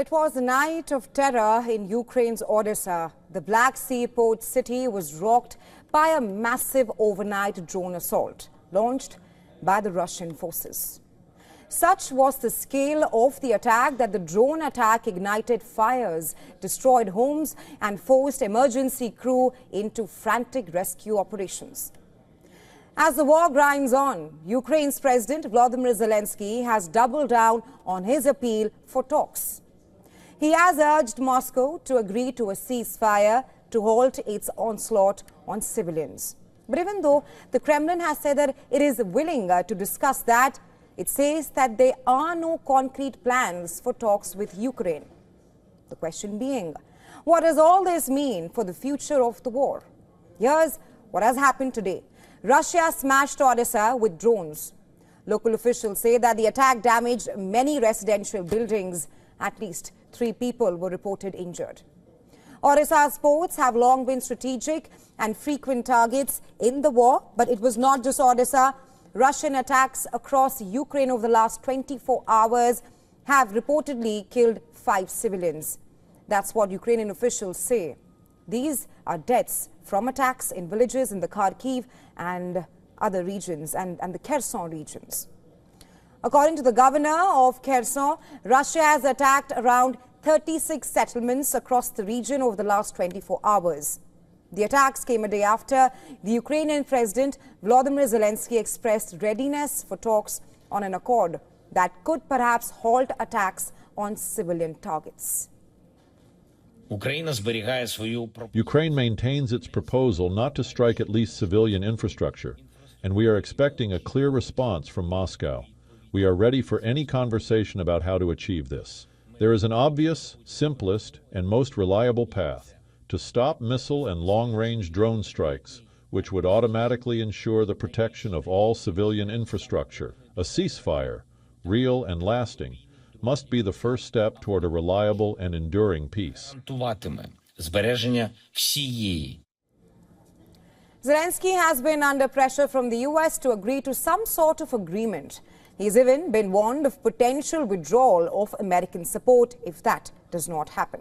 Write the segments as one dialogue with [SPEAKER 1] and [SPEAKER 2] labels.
[SPEAKER 1] Well, it was a night of terror in Ukraine's Odesa. The Black Sea port city was rocked by a massive overnight drone assault launched by the Russian forces. Such was the scale of the attack that the drone attack ignited fires, destroyed homes and forced emergency crew into frantic rescue operations. As the war grinds on, Ukraine's President Volodymyr Zelensky has doubled down on his appeal for talks. He has urged Moscow to agree to a ceasefire to halt its onslaught on civilians. But even though the Kremlin has said that it is willing to discuss that, it says that there are no concrete plans for talks with Ukraine. The question being, what does all this mean for the future of the war? Here's what has happened today. Russia smashed Odesa with drones. Local officials say that the attack damaged many residential buildings. At least 3 people were reported injured. Odesa's ports have long been strategic and frequent targets in the war, but it was not just Odesa. Russian attacks across Ukraine over the last 24 hours have reportedly killed 5 civilians. That's what Ukrainian officials say. These are deaths from attacks in villages in the Kharkiv and other regions and the Kherson regions. According to the governor of Kherson, Russia has attacked around 36 settlements across the region over the last 24 hours. The attacks came a day after the Ukrainian President Volodymyr Zelensky expressed readiness for talks on an accord that could perhaps halt attacks on civilian targets.
[SPEAKER 2] Ukraine maintains its proposal not to strike at least civilian infrastructure, and we are expecting a clear response from Moscow. We are ready for any conversation about how to achieve this. There is an obvious, simplest, and most reliable path to stop missile and long-range drone strikes, which would automatically ensure the protection of all civilian infrastructure. A ceasefire, real and lasting, must be the first step toward a reliable and enduring peace.
[SPEAKER 1] Zelensky has been under pressure from the US to agree to some sort of agreement. He's even been warned of potential withdrawal of American support if that does not happen.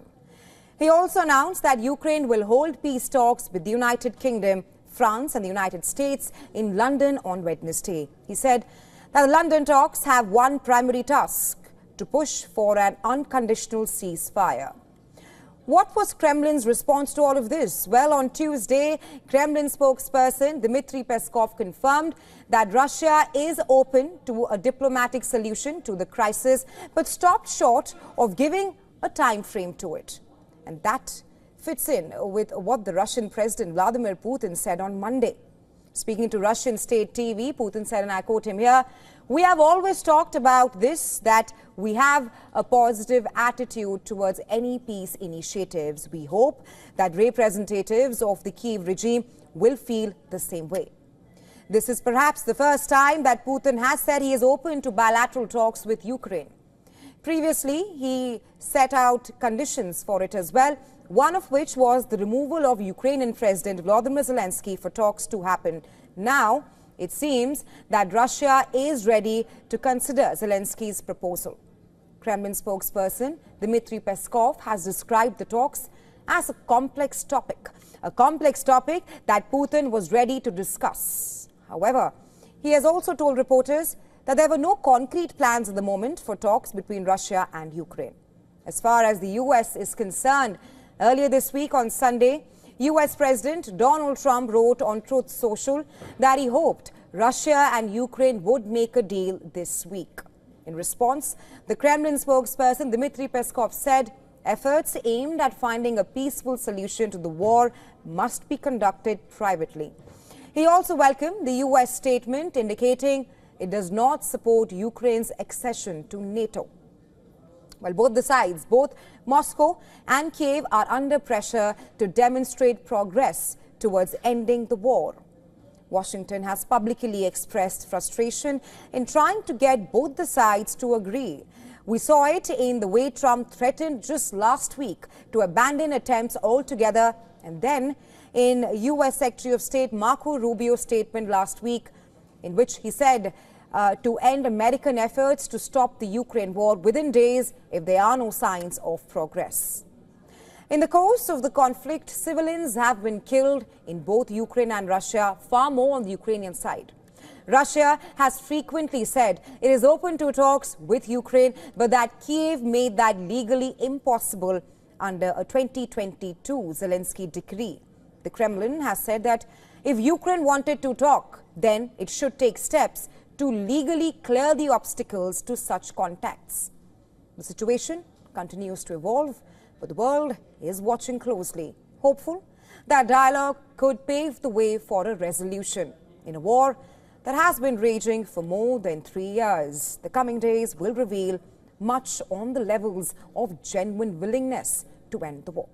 [SPEAKER 1] He also announced that Ukraine will hold peace talks with the United Kingdom, France and the United States in London on Wednesday. He said that the London talks have one primary task: to push for an unconditional ceasefire. What was Kremlin's response to all of this? Well, on Tuesday, Kremlin spokesperson Dmitry Peskov confirmed that Russia is open to a diplomatic solution to the crisis, but stopped short of giving a time frame to it. And that fits in with what the Russian President Vladimir Putin said on Monday. Speaking to Russian state TV, Putin said, and I quote him here, "We have always talked about this, that we have a positive attitude towards any peace initiatives. We hope that representatives of the Kyiv regime will feel the same way." This is perhaps the first time that Putin has said he is open to bilateral talks with Ukraine. Previously, he set out conditions for it as well, one of which was the removal of Ukrainian President Volodymyr Zelensky for talks to happen. Now, it seems that Russia is ready to consider Zelensky's proposal. Kremlin spokesperson Dmitry Peskov has described the talks as a complex topic that Putin was ready to discuss. However, he has also told reporters that there were no concrete plans at the moment for talks between Russia and Ukraine. As far as the US is concerned, earlier this week on Sunday, US President Donald Trump wrote on Truth Social that he hoped Russia and Ukraine would make a deal this week. In response, the Kremlin spokesperson Dmitry Peskov said efforts aimed at finding a peaceful solution to the war must be conducted privately. He also welcomed the US statement indicating it does not support Ukraine's accession to NATO. Well, both the sides, both Moscow and Kiev, are under pressure to demonstrate progress towards ending the war. Washington has publicly expressed frustration in trying to get both the sides to agree. We saw it in the way Trump threatened just last week to abandon attempts altogether, and then in U.S. Secretary of State Marco Rubio's statement last week, in which he said to end American efforts to stop the Ukraine war within days if there are no signs of progress. In the course of the conflict, civilians have been killed in both Ukraine and Russia, far more on the Ukrainian side. Russia has frequently said it is open to talks with Ukraine, but that Kiev made that legally impossible under a 2022 Zelensky decree. The Kremlin has said that if Ukraine wanted to talk, then it should take steps to legally clear the obstacles to such contacts. The situation continues to evolve, but the world is watching closely, hopeful that dialogue could pave the way for a resolution in a war that has been raging for more than 3 years. The coming days will reveal much on the levels of genuine willingness to end the war.